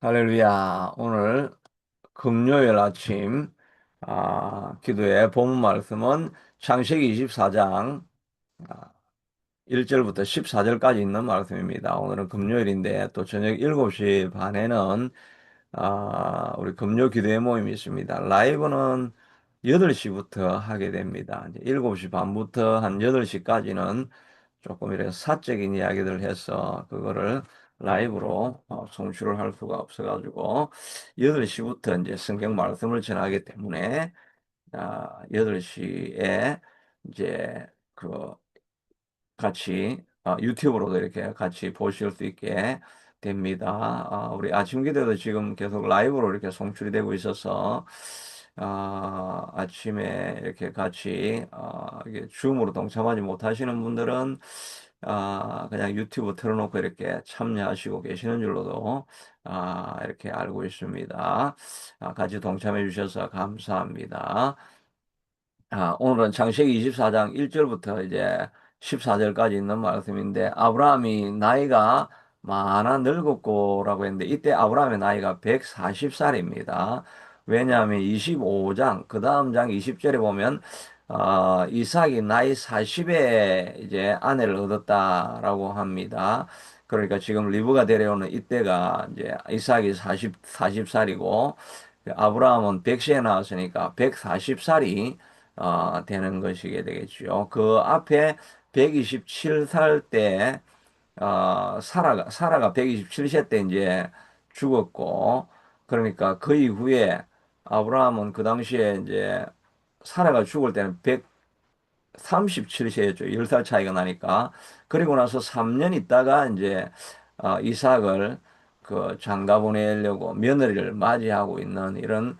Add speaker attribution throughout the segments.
Speaker 1: 할렐루야. 오늘 금요일 아침 기도의 본문 말씀은 창세기 24장 1절부터 14절까지 있는 말씀입니다. 오늘은 금요일인데 또 저녁 7시 반에는 우리 금요 기도회 모임이 있습니다. 라이브는 8시부터 하게 됩니다. 이제 7시 반부터 한 8시까지는 조금 이렇게 사적인 이야기들 해서 그거를 라이브로 송출을 할 수가 없어가지고 8시부터 이제 성경 말씀을 전하기 때문에 8시에 이제 그 같이 유튜브로도 이렇게 같이 보실 수 있게 됩니다. 우리 아침 기도도 지금 계속 라이브로 이렇게 송출이 되고 있어서 아침에 이렇게 같이 이게 줌으로 동참하지 못하시는 분들은 그냥 유튜브 틀어놓고 이렇게 참여하시고 계시는 줄로도 이렇게 알고 있습니다. 같이 동참해 주셔서 감사합니다. 오늘은 창세기 24장 1절부터 이제 14절까지 있는 말씀인데, 아브라함이 나이가 많아 늙었고라고 했는데, 이때 아브라함의 나이가 140살입니다. 왜냐하면 25장, 그 다음 장 20절에 보면, 이삭이 나이 40에 이제 아내를 얻었다라고 합니다. 그러니까 지금 리브가 데려오는 이때가 이제 이삭이 40살이고, 아브라함은 100세에 나왔으니까 140살이 되는 것이게 되겠죠. 그 앞에 127살 때, 사라가 127세 때 이제 죽었고, 그러니까 그 이후에 아브라함은 그 당시에 이제 사라가 죽을 때는 137세였죠. 10살 차이가 나니까. 그리고 나서 3년 있다가 이제, 이삭을 그 장가 보내려고 며느리를 맞이하고 있는 이런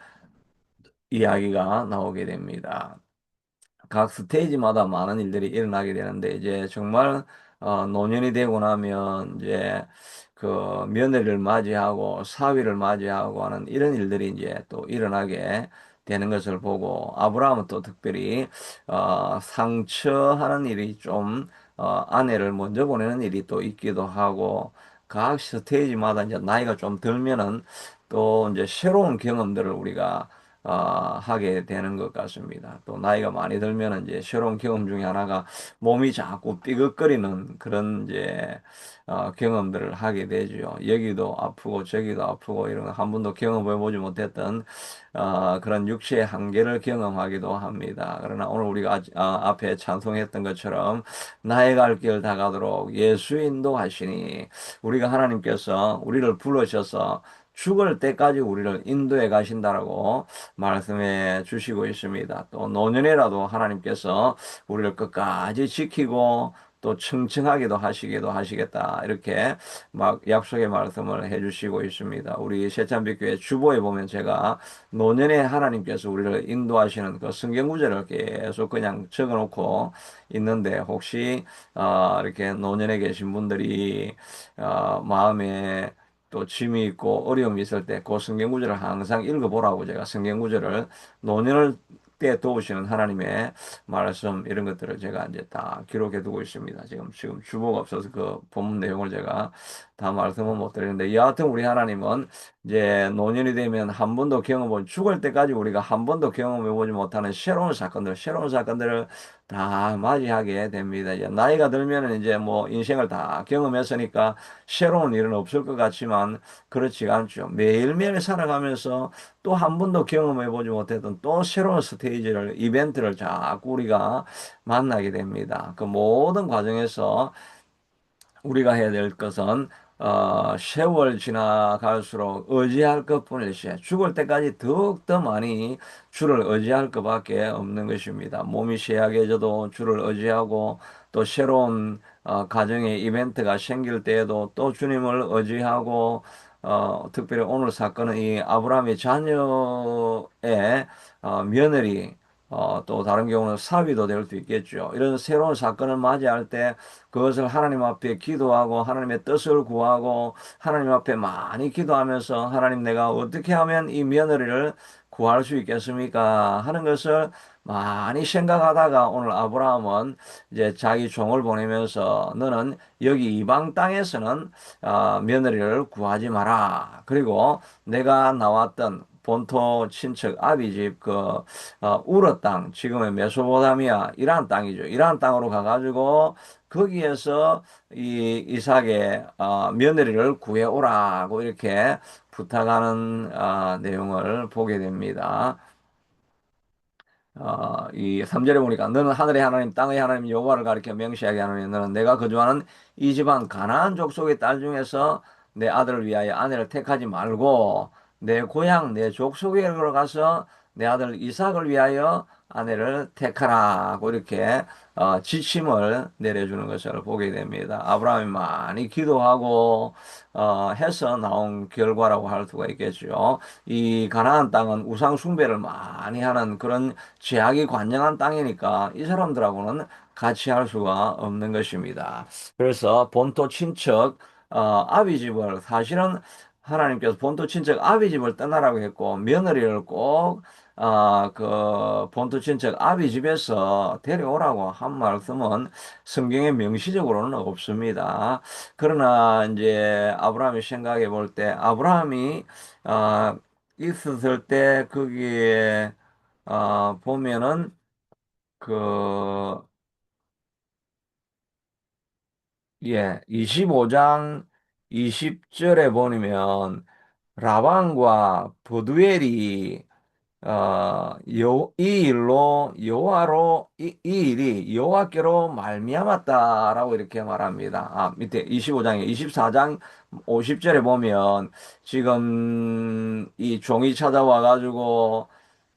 Speaker 1: 이야기가 나오게 됩니다. 각 스테이지마다 많은 일들이 일어나게 되는데 이제 정말 노년이 되고 나면 이제 그 며느리를 맞이하고 사위를 맞이하고 하는 이런 일들이 이제 또 일어나게 되는 것을 보고 아브라함은 또 특별히 상처하는 일이 좀 아내를 먼저 보내는 일이 또 있기도 하고 각 스테이지마다 이제 나이가 좀 들면은 또 이제 새로운 경험들을 우리가 하게 되는 것 같습니다. 또 나이가 많이 들면 이제 새로운 경험 중에 하나가 몸이 자꾸 삐걱거리는 그런 이제 경험들을 하게 되죠. 여기도 아프고 저기도 아프고 이런 거 한 번도 경험해 보지 못했던 그런 육체의 한계를 경험하기도 합니다. 그러나 오늘 우리가 앞에 찬송했던 것처럼 나의 갈 길 다가도록 예수 인도하시니 우리가 하나님께서 우리를 부르셔서 죽을 때까지 우리를 인도해 가신다라고 말씀해 주시고 있습니다. 또 노년에라도 하나님께서 우리를 끝까지 지키고 또 청청하게도 하시기도 하시겠다. 이렇게 막 약속의 말씀을 해 주시고 있습니다. 우리 새참빛교회 주보에 보면 제가 노년에 하나님께서 우리를 인도하시는 그 성경 구절을 계속 그냥 적어 놓고 있는데 혹시 이렇게 노년에 계신 분들이 마음에 또 짐이 있고 어려움이 있을 때 그 성경 구절을 항상 읽어보라고 제가 성경 구절을 노년을 때 도우시는 하나님의 말씀 이런 것들을 제가 이제 다 기록해 두고 있습니다. 지금 주보가 없어서 그 본문 내용을 제가 다 말씀은 못 드리는데 여하튼 우리 하나님은 이제 노년이 되면 한 번도 경험을 죽을 때까지 우리가 한 번도 경험해 보지 못하는 새로운 사건들을 다 맞이하게 됩니다. 이제 나이가 들면은 이제 뭐 인생을 다 경험했으니까 새로운 일은 없을 것 같지만 그렇지가 않죠. 매일매일 살아가면서 또 한 번도 경험해 보지 못했던 또 새로운 이벤트를 자꾸 우리가 만나게 됩니다. 그 모든 과정에서 우리가 해야 될 것은 세월 지나갈수록 의지할 것뿐일세 죽을 때까지 더욱더 많이 주를 의지할 것밖에 없는 것입니다. 몸이 쇠약해져도 주를 의지하고 또 새로운 가정의 이벤트가 생길 때에도 또 주님을 의지하고 특별히 오늘 사건은 이 아브라함의 자녀의 며느리 또 다른 경우는 사위도 될 수 있겠죠. 이런 새로운 사건을 맞이할 때 그것을 하나님 앞에 기도하고 하나님의 뜻을 구하고 하나님 앞에 많이 기도하면서 하나님 내가 어떻게 하면 이 며느리를 구할 수 있겠습니까? 하는 것을 많이 생각하다가 오늘 아브라함은 이제 자기 종을 보내면서 너는 여기 이방 땅에서는 며느리를 구하지 마라. 그리고 내가 나왔던 본토 친척 아비 집 우르 땅, 지금의 메소포타미아 이란 땅이죠. 이란 땅으로 가가지고 거기에서 이 이삭의 며느리를 구해오라고 이렇게 부탁하는 내용을 보게 됩니다. 이 3절에 보니까 너는 하늘의 하나님 땅의 하나님 여호와를 가리켜 명시하게 하노니 너는 내가 거주하는 이 집안 가나안 족속의 딸 중에서 내 아들을 위하여 아내를 택하지 말고 내 고향 내 족속에로 가서 내 아들 이삭을 위하여 아내를 택하라고 이렇게 지침을 내려주는 것을 보게 됩니다. 아브라함이 많이 기도하고 해서 나온 결과라고 할 수가 있겠죠. 이 가나안 땅은 우상 숭배를 많이 하는 그런 제약이 관영한 땅이니까 이 사람들하고는 같이 할 수가 없는 것입니다. 그래서 본토 친척 아비 집을 사실은 하나님께서 본토 친척 아비 집을 떠나라고 했고 며느리를 꼭 본토 친척 아비 집에서 데려오라고 한 말씀은 성경에 명시적으로는 없습니다. 그러나 이제 아브라함이 생각해 볼 때 아브라함이 어, 있었을 때 거기에 보면은 그 예, 25장 20절에 보면 라반과 버두엘이 이 일로 여호와로 이 일이 여호와께로 말미암았다라고 이렇게 말합니다. 밑에 25장에 24장 50절에 보면 지금 이 종이 찾아와 가지고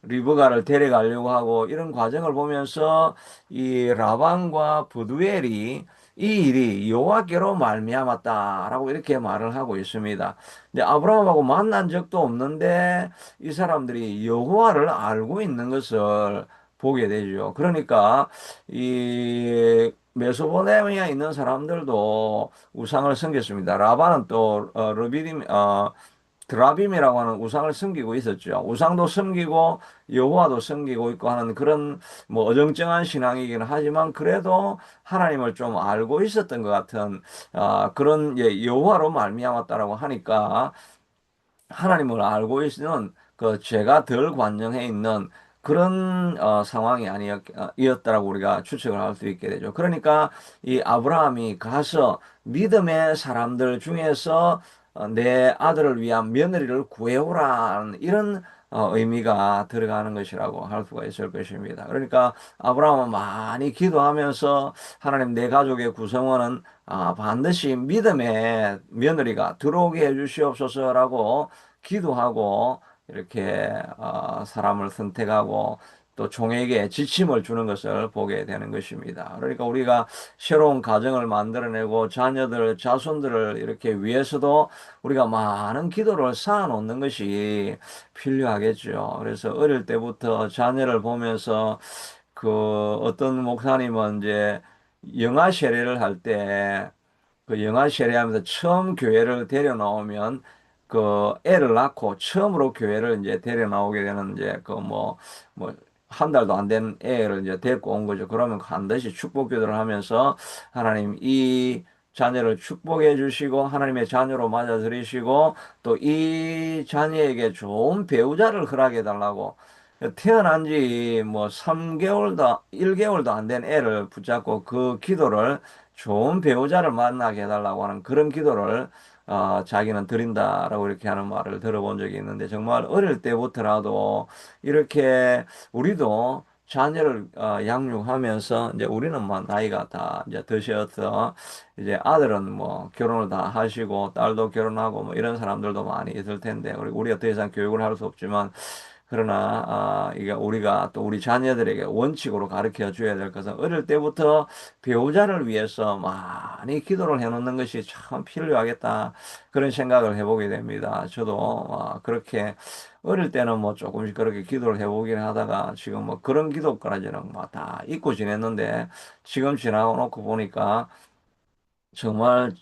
Speaker 1: 리브가를 데려가려고 하고 이런 과정을 보면서 이 라반과 브두엘이 이 일이 여호와께로 말미암았다라고 이렇게 말을 하고 있습니다. 근데 아브라함하고 만난 적도 없는데 이 사람들이 여호와를 알고 있는 것을 보게 되죠. 그러니까 이 메소포타미아에 있는 사람들도 우상을 섬겼습니다. 라반은 또 르비딤 드라빔이라고 하는 우상을 섬기고 있었죠. 우상도 섬기고 여호와도 섬기고 있고 하는 그런 뭐 어정쩡한 신앙이긴 하지만 그래도 하나님을 좀 알고 있었던 것 같은 그런 여호와로 말미암았다라고 하니까 하나님을 알고 있는 그 죄가 덜 관영해 있는 그런 상황이 아니었다라고 우리가 추측을 할 수 있게 되죠. 그러니까 이 아브라함이 가서 믿음의 사람들 중에서 내 아들을 위한 며느리를 구해오라는 이런 의미가 들어가는 것이라고 할 수가 있을 것입니다. 그러니까 아브라함은 많이 기도하면서 하나님 내 가족의 구성원은 반드시 믿음의 며느리가 들어오게 해주시옵소서라고 기도하고 이렇게 사람을 선택하고 또 종에게 지침을 주는 것을 보게 되는 것입니다. 그러니까 우리가 새로운 가정을 만들어내고 자녀들, 자손들을 이렇게 위해서도 우리가 많은 기도를 쌓아놓는 것이 필요하겠죠. 그래서 어릴 때부터 자녀를 보면서 어떤 목사님은 이제 영아 세례를 할때 영아 세례하면서 처음 교회를 데려 나오면 애를 낳고 처음으로 교회를 이제 데려 나오게 되는 이제 한 달도 안 된 애를 이제 데리고 온 거죠. 그러면 반드시 축복 기도를 하면서 하나님 이 자녀를 축복해 주시고 하나님의 자녀로 맞아들이시고 또 이 자녀에게 좋은 배우자를 허락해 달라고 태어난 지 뭐 3개월도 1개월도 안 된 애를 붙잡고 그 기도를 좋은 배우자를 만나게 해달라고 하는 그런 기도를 자기는 드린다라고 이렇게 하는 말을 들어본 적이 있는데 정말 어릴 때부터라도 이렇게 우리도 자녀를 양육하면서 이제 우리는 뭐 나이가 다 이제 드셔서 이제 아들은 뭐 결혼을 다 하시고 딸도 결혼하고 뭐 이런 사람들도 많이 있을 텐데 우리가 더 이상 교육을 할 수 없지만 그러나 이게 우리가 또 우리 자녀들에게 원칙으로 가르쳐 줘야 될 것은 어릴 때부터 배우자를 위해서 많이 기도를 해놓는 것이 참 필요하겠다 그런 생각을 해보게 됩니다. 저도 그렇게 어릴 때는 뭐 조금씩 그렇게 기도를 해보긴 하다가 지금 뭐 그런 기도까지는 뭐 다 잊고 지냈는데 지금 지나고 놓고 보니까 정말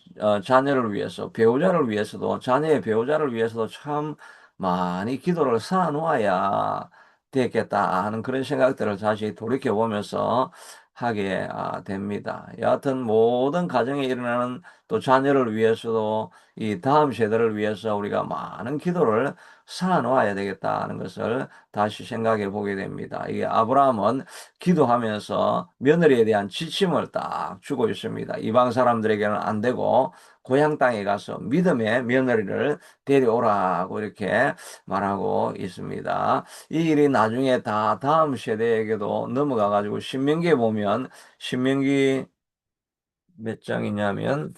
Speaker 1: 자녀를 위해서 배우자를 위해서도 자녀의 배우자를 위해서도 참 많이 기도를 쌓아놓아야 되겠다 하는 그런 생각들을 다시 돌이켜보면서 하게 됩니다. 여하튼 모든 가정에 일어나는 또 자녀를 위해서도 이 다음 세대를 위해서 우리가 많은 기도를 쌓아놓아야 되겠다는 것을 다시 생각해 보게 됩니다. 이게 아브라함은 기도하면서 며느리에 대한 지침을 딱 주고 있습니다. 이방 사람들에게는 안 되고 고향 땅에 가서 믿음의 며느리를 데려오라고 이렇게 말하고 있습니다. 이 일이 나중에 다 다음 세대에게도 넘어가 가지고 신명기에 보면 신명기 몇 장이냐면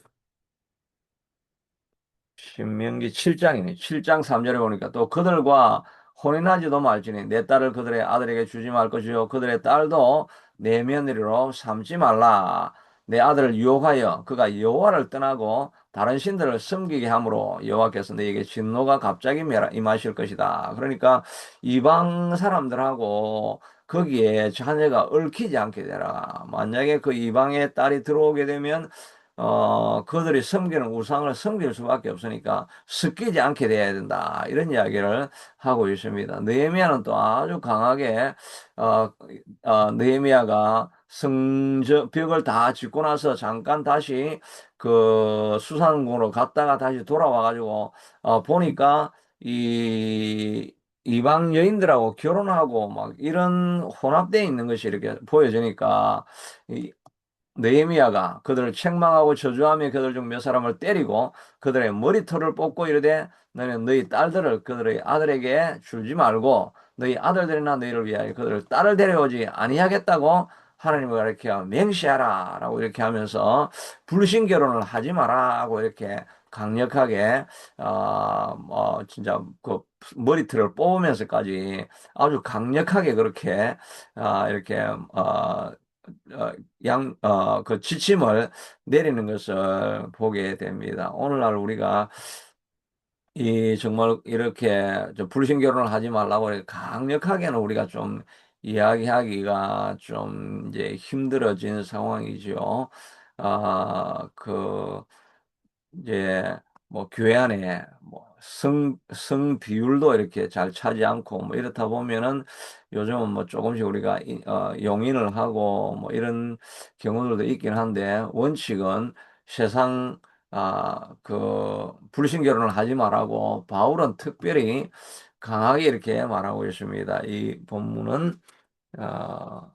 Speaker 1: 신명기 7장이네. 7장 3절에 보니까 또 그들과 혼인하지도 말지니 내 딸을 그들의 아들에게 주지 말 것이요 그들의 딸도 내 며느리로 삼지 말라. 내 아들을 유혹하여 그가 여호와를 떠나고 다른 신들을 섬기게 함으로 여호와께서 너에게 진노가 갑자기 임하실 것이다. 그러니까 이방 사람들하고 거기에 자녀가 얽히지 않게 되라. 만약에 그 이방의 딸이 들어오게 되면 그들이 섬기는 우상을 섬길 수밖에 없으니까 섞이지 않게 돼야 된다. 이런 이야기를 하고 있습니다. 느헤미야는 또 아주 강하게, 어, 느헤미야가 벽을 다 짓고 나서 잠깐 다시 그 수상궁으로 갔다가 다시 돌아와가지고, 보니까 이 이방 여인들하고 결혼하고 막 이런 혼합되어 있는 것이 이렇게 보여지니까, 느헤미야가 그들을 책망하고 저주하며 그들 중 몇 사람을 때리고 그들의 머리털을 뽑고 이르되 너는 너희 딸들을 그들의 아들에게 주지 말고 너희 아들들이나 너희를 위하여 그들을 딸을 데려오지 아니하겠다고 하나님을 가리켜 맹세하라라고 이렇게 하면서 불신 결혼을 하지 마라고 이렇게 강력하게 진짜 그 머리털을 뽑으면서까지 아주 강력하게 그렇게 이렇게 그 지침을 내리는 것을 보게 됩니다. 오늘날 우리가 이 정말 이렇게 좀 불신 결혼을 하지 말라고 이렇게 강력하게는 우리가 좀 이야기하기가 좀 이제 힘들어진 상황이죠. 그 이제 뭐 교회 안에 뭐 성 비율도 이렇게 잘 차지 않고 뭐 이렇다 보면은 요즘은 뭐 조금씩 우리가 용인을 하고 뭐 이런 경우들도 있긴 한데 원칙은 세상 그 불신 결혼을 하지 말라고 바울은 특별히 강하게 이렇게 말하고 있습니다. 이 본문은 어,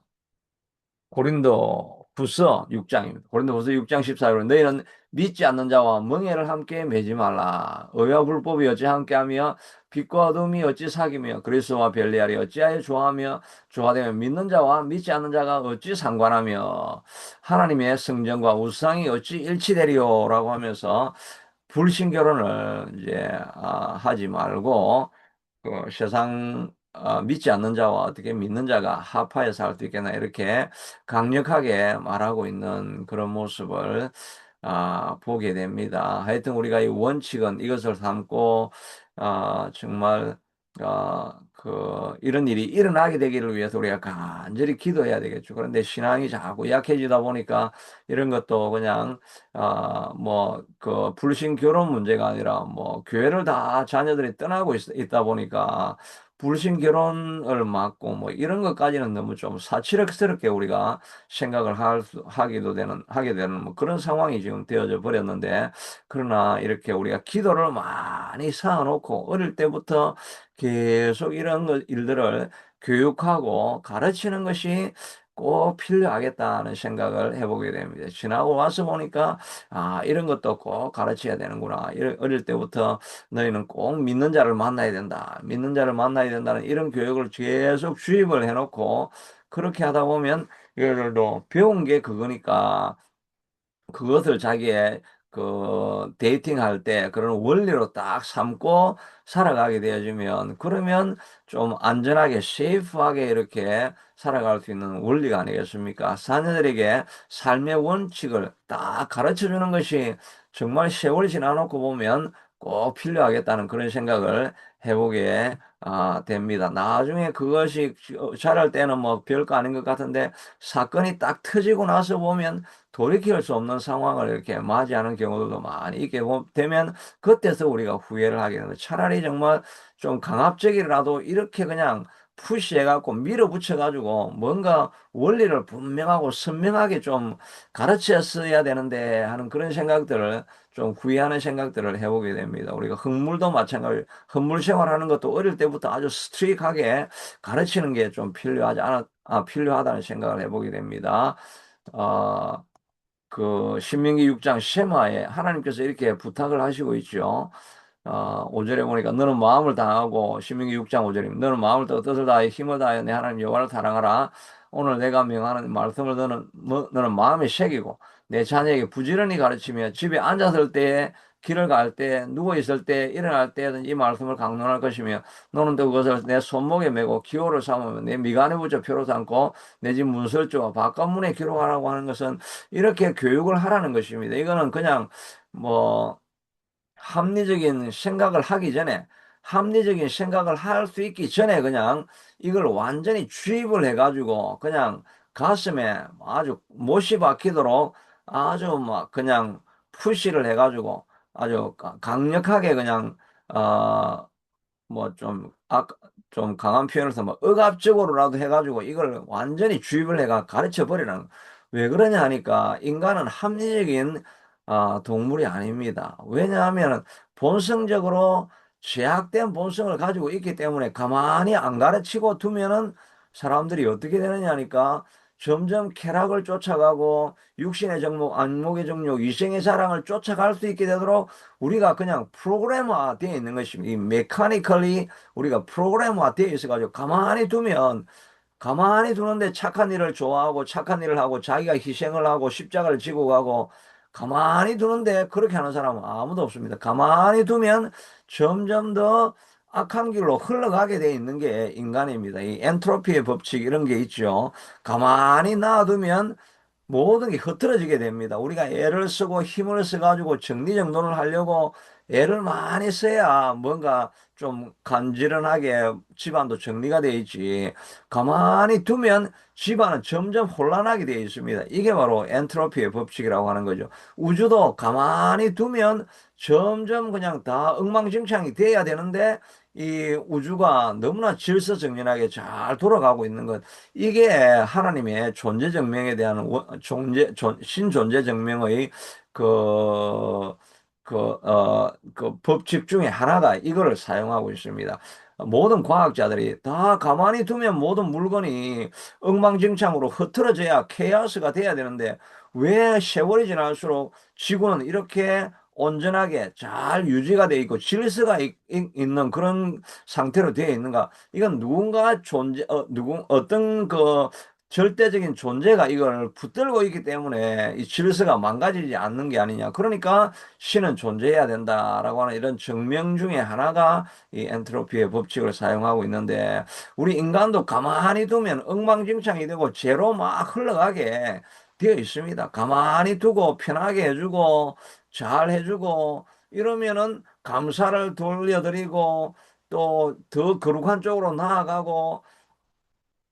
Speaker 1: 고린도후서 6장입니다. 고린도후서 6장 14절 너희는 믿지 않는 자와 멍에를 함께 매지 말라. 의와 불법이 어찌 함께하며 빛과 어둠이 어찌 사귀며 그리스도와 별리하리 어찌하여 좋아하며 조화되면 믿는 자와 믿지 않는 자가 어찌 상관하며 하나님의 성전과 우상이 어찌 일치되리요라고 하면서 불신결혼을 이제 하지 말고 그 세상 믿지 않는 자와 어떻게 믿는 자가 합하여 살 수 있겠나 이렇게 강력하게 말하고 있는 그런 모습을 보게 됩니다. 하여튼 우리가 이 원칙은 이것을 삼고 정말 이런 일이 일어나게 되기를 위해서 우리가 간절히 기도해야 되겠죠. 그런데 신앙이 자꾸 약해지다 보니까 이런 것도 그냥 뭐, 불신 결혼 문제가 아니라, 뭐, 교회를 다 자녀들이 떠나고 있다 보니까, 불신 결혼을 막고, 뭐, 이런 것까지는 너무 좀 사치력스럽게 우리가 생각을 하게 되는, 뭐, 그런 상황이 지금 되어져 버렸는데, 그러나 이렇게 우리가 기도를 많이 쌓아놓고, 어릴 때부터 계속 이런 일들을 교육하고 가르치는 것이 꼭 필요하겠다는 생각을 해보게 됩니다. 지나고 와서 보니까 이런 것도 꼭 가르쳐야 되는구나. 어릴 때부터 너희는 꼭 믿는 자를 만나야 된다. 믿는 자를 만나야 된다는 이런 교육을 계속 주입을 해놓고 그렇게 하다 보면 얘들도 배운 게 그거니까 그것을 자기의 데이팅할 때 그런 원리로 딱 삼고 살아가게 되어지면 그러면 좀 안전하게 세이프하게 이렇게 살아갈 수 있는 원리가 아니겠습니까? 자녀들에게 삶의 원칙을 딱 가르쳐 주는 것이 정말 세월이 지나놓고 보면 꼭 필요하겠다는 그런 생각을 해보게 됩니다. 나중에 그것이 잘할 때는 뭐 별거 아닌 것 같은데 사건이 딱 터지고 나서 보면 돌이킬 수 없는 상황을 이렇게 맞이하는 경우도 많이 있게 되면 그때서 우리가 후회를 하게 되는 거예요. 차라리 정말 좀 강압적이라도 이렇게 그냥 푸시해갖고 밀어붙여가지고 뭔가 원리를 분명하고 선명하게 좀 가르쳤어야 되는데 하는 그런 생각들을 좀 후회하는 생각들을 해보게 됩니다. 우리가 흙물도 마찬가지, 흙물 생활하는 것도 어릴 때부터 아주 스트릭하게 가르치는 게 좀 필요하다는 생각을 해보게 됩니다. 어, 그 신명기 6장 쉐마에 하나님께서 이렇게 부탁을 하시고 있죠. 5절에 보니까 너는 마음을 다하고 신명기 6장 5절입니다. 너는 마음을 다하고 뜻을 다하여 힘을 다하여 내 하나님 여호와를 사랑하라. 오늘 내가 명하는 말씀을 너는 마음에 새기고 내 자녀에게 부지런히 가르치며 집에 앉았을 때 길을 갈 때 누워 있을 때 일어날 때든지 이 말씀을 강론할 것이며 너는 또 그것을 내 손목에 메고 기호를 삼으며 내 미간에 붙여 표로 삼고 내 집 문설주와 바깥문에 기록하라고 하는 것은 이렇게 교육을 하라는 것입니다. 이거는 그냥 뭐 합리적인 생각을 하기 전에 합리적인 생각을 할 수 있기 전에 그냥 이걸 완전히 주입을 해가지고 그냥 가슴에 아주 못이 박히도록 아주 막 그냥 푸시를 해가지고 아주 강력하게 그냥 어 뭐 좀 강한 표현을 써서 뭐 억압적으로라도 해가지고 이걸 완전히 주입을 해가 가르쳐 버리는 거. 왜 그러냐 하니까 인간은 합리적인 동물이 아닙니다. 왜냐하면 본성적으로 죄악된 본성을 가지고 있기 때문에 가만히 안 가르치고 두면은 사람들이 어떻게 되느냐 하니까 점점 쾌락을 쫓아가고 육신의 정욕, 안목의 정욕, 위생의 사랑을 쫓아갈 수 있게 되도록 우리가 그냥 프로그램화 되어 있는 것입니다. 이 메카니컬리 우리가 프로그램화 되어 있어가지고 가만히 두는데 착한 일을 좋아하고 착한 일을 하고 자기가 희생을 하고 십자가를 지고 가고 가만히 두는데 그렇게 하는 사람은 아무도 없습니다. 가만히 두면 점점 더 악한 길로 흘러가게 돼 있는 게 인간입니다. 이 엔트로피의 법칙 이런 게 있죠. 가만히 놔두면 모든 게 흐트러지게 됩니다. 우리가 애를 쓰고 힘을 써가지고 정리정돈을 하려고 애를 많이 써야 뭔가 좀 간지런하게 집안도 정리가 돼 있지. 가만히 두면 집안은 점점 혼란하게 되어 있습니다. 이게 바로 엔트로피의 법칙이라고 하는 거죠. 우주도 가만히 두면 점점 그냥 다 엉망진창이 돼야 되는데 이 우주가 너무나 질서정연하게 잘 돌아가고 있는 것. 이게 하나님의 존재 증명에 대한 신존재 증명의 그, 그 법칙 중에 하나가 이거를 사용하고 있습니다. 모든 과학자들이 다 가만히 두면 모든 물건이 엉망진창으로 흐트러져야 케이오스가 돼야 되는데 왜 세월이 지날수록 지구는 이렇게 온전하게 잘 유지가 돼 있고 질서가 있는 그런 상태로 되어 있는가? 이건 누군가 어떤 그 절대적인 존재가 이걸 붙들고 있기 때문에 이 질서가 망가지지 않는 게 아니냐. 그러니까 신은 존재해야 된다라고 하는 이런 증명 중에 하나가 이 엔트로피의 법칙을 사용하고 있는데 우리 인간도 가만히 두면 엉망진창이 되고 죄로 막 흘러가게 되어 있습니다. 가만히 두고 편하게 해주고 잘 해주고 이러면은 감사를 돌려드리고 또 더 거룩한 쪽으로 나아가고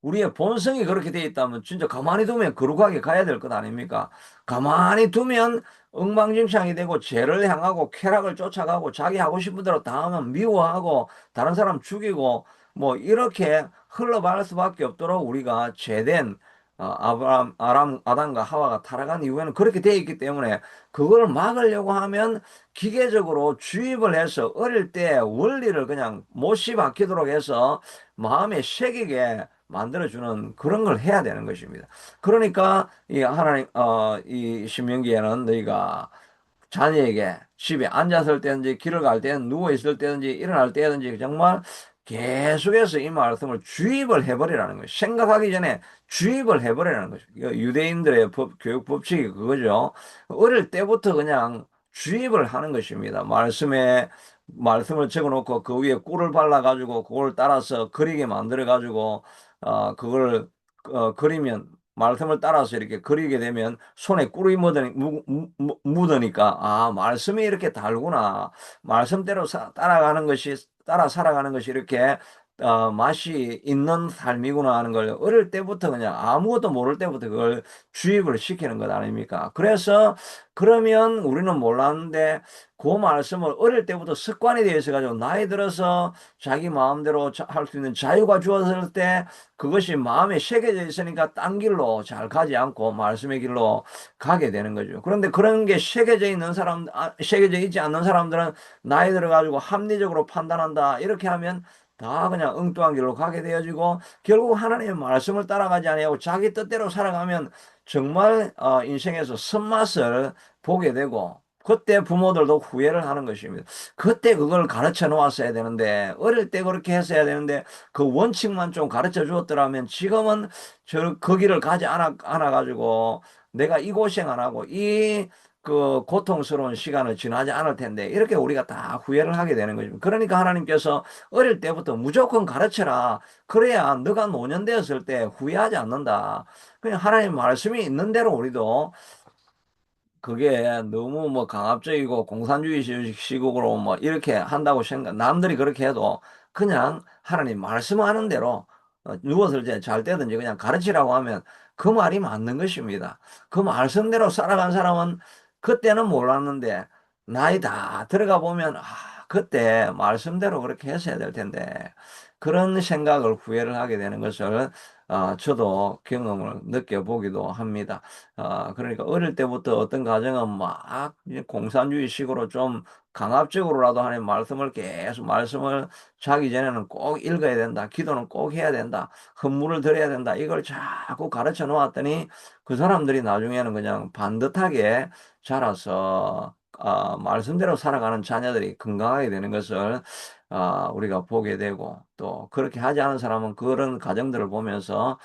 Speaker 1: 우리의 본성이 그렇게 돼 있다면 진짜 가만히 두면 거룩하게 가야 될 것 아닙니까? 가만히 두면 엉망진창이 되고 죄를 향하고 쾌락을 쫓아가고 자기 하고 싶은 대로 다 하면 미워하고 다른 사람 죽이고 뭐 이렇게 흘러갈 수밖에 없도록 우리가 죄된 아담과 하와가 타락한 이후에는 그렇게 돼 있기 때문에 그걸 막으려고 하면 기계적으로 주입을 해서 어릴 때 원리를 그냥 못이 박히도록 해서 마음에 새기게 만들어주는 그런 걸 해야 되는 것입니다. 그러니까 이 신명기에는 너희가 자녀에게 집에 앉았을 때든지 길을 갈 때든 누워 있을 때든지 일어날 때든지 정말 계속해서 이 말씀을 주입을 해버리라는 거예요. 생각하기 전에 주입을 해버리라는 거죠. 유대인들의 교육 법칙이 그거죠. 어릴 때부터 그냥 주입을 하는 것입니다. 말씀을 적어놓고 그 위에 꿀을 발라가지고 그걸 따라서 그리게 만들어가지고 그걸 그리면 말씀을 따라서 이렇게 그리게 되면 손에 꿀이 묻으니까, 아, 말씀이 이렇게 달구나. 말씀대로 따라가는 것이, 따라 살아가는 것이 이렇게 맛이 있는 삶이구나 하는 걸 어릴 때부터 그냥 아무것도 모를 때부터 그걸 주입을 시키는 것 아닙니까? 그래서 그러면 우리는 몰랐는데 그 말씀을 어릴 때부터 습관이 되어 있어가지고 나이 들어서 자기 마음대로 할 수 있는 자유가 주어졌을 때 그것이 마음에 새겨져 있으니까 딴 길로 잘 가지 않고 말씀의 길로 가게 되는 거죠. 그런데 그런 게 새겨져 있는 사람, 새겨져 있지 않는 사람들은 나이 들어가지고 합리적으로 판단한다. 이렇게 하면 다 그냥 엉뚱한 길로 가게 되어지고 결국 하나님의 말씀을 따라가지 아니하고 자기 뜻대로 살아가면 정말 인생에서 쓴맛을 보게 되고 그때 부모들도 후회를 하는 것입니다. 그때 그걸 가르쳐 놓았어야 되는데 어릴 때 그렇게 했어야 되는데 그 원칙만 좀 가르쳐 주었더라면 지금은 그 길을 가지 않아 가지고 내가 이 고생 안 하고 이 그 고통스러운 시간을 지나지 않을 텐데 이렇게 우리가 다 후회를 하게 되는 거죠. 그러니까 하나님께서 어릴 때부터 무조건 가르쳐라. 그래야 너가 노년 되었을 때 후회하지 않는다. 그냥 하나님 말씀이 있는 대로 우리도 그게 너무 뭐 강압적이고 공산주의식으로 뭐 이렇게 한다고 남들이 그렇게 해도 그냥 하나님 말씀하는 대로 누워서 이제 잘 때든지 그냥 가르치라고 하면 그 말이 맞는 것입니다. 그 말씀대로 살아간 사람은 그때는 몰랐는데 나이 다 들어가 보면 아, 그때 말씀대로 그렇게 했어야 될 텐데 그런 생각을 후회를 하게 되는 것을 저도 경험을 느껴보기도 합니다. 그러니까 어릴 때부터 어떤 가정은 막 이제 공산주의식으로 좀 강압적으로라도 하나님 말씀을 계속 말씀을 자기 전에는 꼭 읽어야 된다. 기도는 꼭 해야 된다. 헌물을 드려야 된다. 이걸 자꾸 가르쳐 놓았더니 그 사람들이 나중에는 그냥 반듯하게 자라서 말씀대로 살아가는 자녀들이 건강하게 되는 것을 우리가 보게 되고 또 그렇게 하지 않은 사람은 그런 가정들을 보면서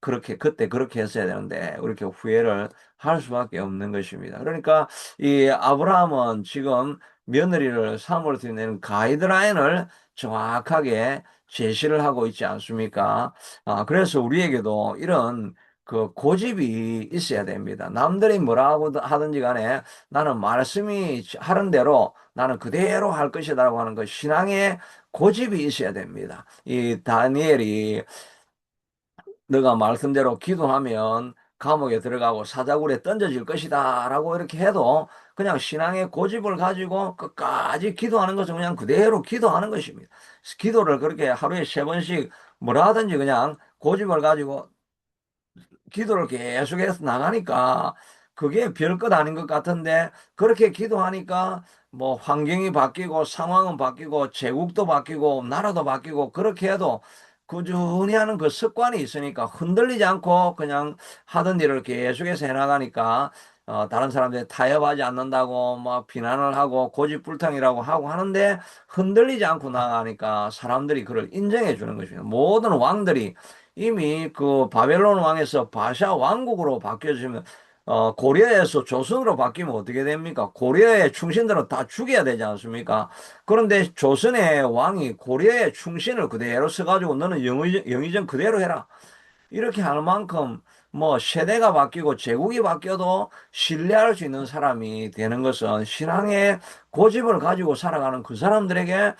Speaker 1: 그렇게 그때 그렇게 했어야 되는데 이렇게 후회를 할 수밖에 없는 것입니다. 그러니까 이 아브라함은 지금 며느리를 삼을 수 있는 가이드라인을 정확하게 제시를 하고 있지 않습니까? 그래서 우리에게도 이런 그 고집이 있어야 됩니다. 남들이 뭐라고 하든지 간에 나는 말씀이 하는 대로 나는 그대로 할 것이다라고 하는 그 신앙의 고집이 있어야 됩니다. 이 다니엘이 너가 말씀대로 기도하면 감옥에 들어가고 사자굴에 던져질 것이다 라고 이렇게 해도 그냥 신앙의 고집을 가지고 끝까지 기도하는 것은 그냥 그대로 기도하는 것입니다. 기도를 그렇게 하루에 3번씩 뭐라 하든지 그냥 고집을 가지고 기도를 계속해서 나가니까 그게 별것 아닌 것 같은데 그렇게 기도하니까 뭐 환경이 바뀌고 상황은 바뀌고 제국도 바뀌고 나라도 바뀌고 그렇게 해도 꾸준히 하는 그 습관이 있으니까 흔들리지 않고 그냥 하던 일을 계속해서 해나가니까 다른 사람들이 타협하지 않는다고 막 비난을 하고 고집불통이라고 하고 하는데 흔들리지 않고 나가니까 사람들이 그를 인정해 주는 것입니다. 모든 왕들이 이미 그 바벨론 왕에서 바샤 왕국으로 바뀌어지면 고려에서 조선으로 바뀌면 어떻게 됩니까? 고려의 충신들은 다 죽여야 되지 않습니까? 그런데 조선의 왕이 고려의 충신을 그대로 써가지고 너는 영의정 그대로 해라. 이렇게 할 만큼 뭐 세대가 바뀌고 제국이 바뀌어도 신뢰할 수 있는 사람이 되는 것은 신앙의 고집을 가지고 살아가는 그 사람들에게는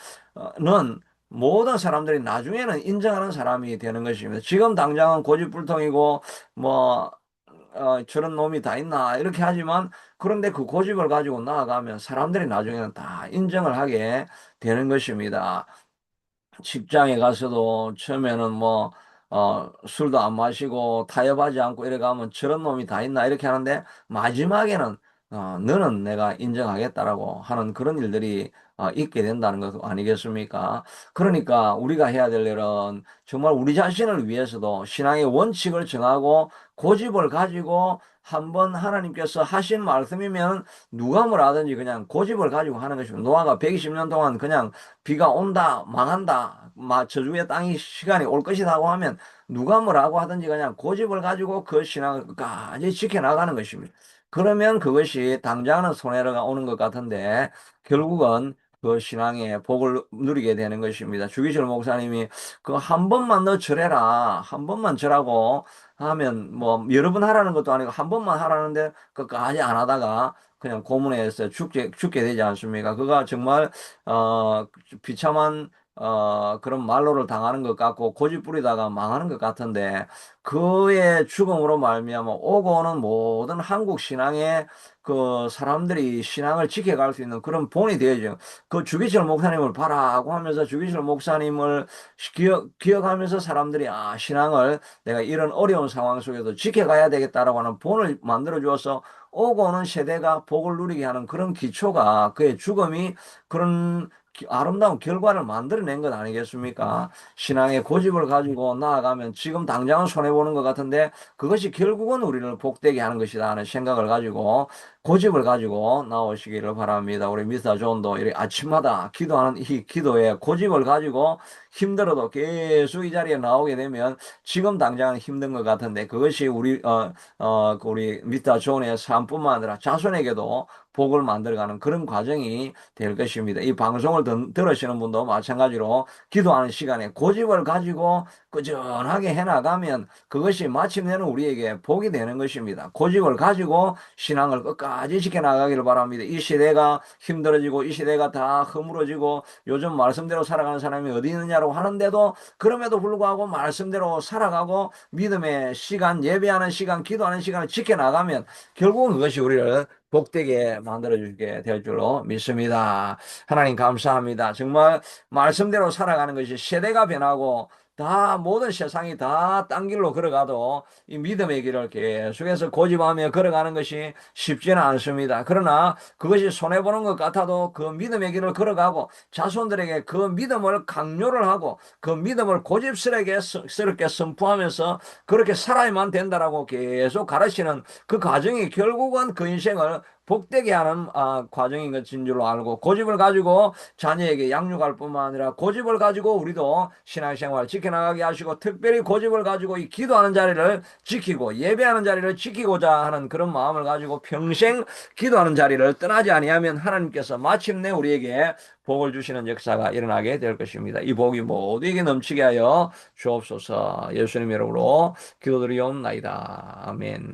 Speaker 1: 모든 사람들이 나중에는 인정하는 사람이 되는 것입니다. 지금 당장은 고집불통이고 뭐 저런 놈이 다 있나 이렇게 하지만 그런데 그 고집을 가지고 나아가면 사람들이 나중에는 다 인정을 하게 되는 것입니다. 직장에 가서도 처음에는 뭐, 술도 안 마시고 타협하지 않고 이래 가면 저런 놈이 다 있나 이렇게 하는데 마지막에는, 너는 내가 인정하겠다라고 하는 그런 일들이 있게 된다는 것 아니겠습니까? 그러니까 우리가 해야 될 일은 정말 우리 자신을 위해서도 신앙의 원칙을 정하고 고집을 가지고 한번 하나님께서 하신 말씀이면 누가 뭐라든지 그냥 고집을 가지고 하는 것입니다. 노아가 120년 동안 그냥 비가 온다, 망한다, 저주의 땅이 시간이 올 것이다 하고 하면 누가 뭐라고 하든지 그냥 고집을 가지고 그 신앙을 끝까지 지켜나가는 것입니다. 그러면 그것이 당장은 손해가 오는 것 같은데 결국은 그 신앙의 복을 누리게 되는 것입니다. 주기철 목사님이 그 한 번만 너 절해라, 한 번만 절하고 하면 뭐 여러 번 하라는 것도 아니고 한 번만 하라는데 그까지 안 하다가 그냥 고문에서 죽게 되지 않습니까? 그가 정말 비참한 그런 말로를 당하는 것 같고 고집 부리다가 망하는 것 같은데 그의 죽음으로 말미암아 오고 오는 모든 한국 신앙의 그 사람들이 신앙을 지켜갈 수 있는 그런 본이 되어야죠. 그 주기철 목사님을 봐라고 하면서 주기철 목사님을 기억하면서 사람들이 신앙을 내가 이런 어려운 상황 속에도 지켜가야 되겠다라고 하는 본을 만들어 주어서 오고 오는 세대가 복을 누리게 하는 그런 기초가 그의 죽음이 그런 아름다운 결과를 만들어낸 것 아니겠습니까? 신앙의 고집을 가지고 나아가면 지금 당장은 손해보는 것 같은데 그것이 결국은 우리를 복되게 하는 것이다 하는 생각을 가지고 고집을 가지고 나오시기를 바랍니다. 우리 미스터 존도 이렇게 아침마다 기도하는 이 기도에 고집을 가지고 힘들어도 계속 이 자리에 나오게 되면 지금 당장은 힘든 것 같은데 그것이 우리 미스터 존의 삶뿐만 아니라 자손에게도 복을 만들어가는 그런 과정이 될 것입니다. 이 방송을 들으시는 분도 마찬가지로 기도하는 시간에 고집을 가지고 꾸준하게 해나가면 그것이 마침내는 우리에게 복이 되는 것입니다. 고집을 가지고 신앙을 끝까지 지켜나가기를 바랍니다. 이 시대가 힘들어지고 이 시대가 다 허물어지고 요즘 말씀대로 살아가는 사람이 어디 있느냐고 하는데도 그럼에도 불구하고 말씀대로 살아가고 믿음의 시간, 예배하는 시간, 기도하는 시간을 지켜나가면 결국은 그것이 우리를 복되게 만들어주게 될 줄로 믿습니다. 하나님 감사합니다. 정말 말씀대로 살아가는 것이 세대가 변하고 다 모든 세상이 다 딴 길로 걸어가도 이 믿음의 길을 계속해서 고집하며 걸어가는 것이 쉽지는 않습니다. 그러나 그것이 손해보는 것 같아도 그 믿음의 길을 걸어가고 자손들에게 그 믿음을 강요를 하고 그 믿음을 고집스럽게 선포하면서 그렇게 살아야만 된다라고 계속 가르치는 그 과정이 결국은 그 인생을 복되게 하는 과정인 것인 줄로 알고 고집을 가지고 자녀에게 양육할 뿐만 아니라 고집을 가지고 우리도 신앙생활 지켜나가게 하시고 특별히 고집을 가지고 이 기도하는 자리를 지키고 예배하는 자리를 지키고자 하는 그런 마음을 가지고 평생 기도하는 자리를 떠나지 아니하면 하나님께서 마침내 우리에게 복을 주시는 역사가 일어나게 될 것입니다. 이 복이 모두에게 넘치게 하여 주옵소서. 예수님 이름으로 기도드리옵나이다. 아멘.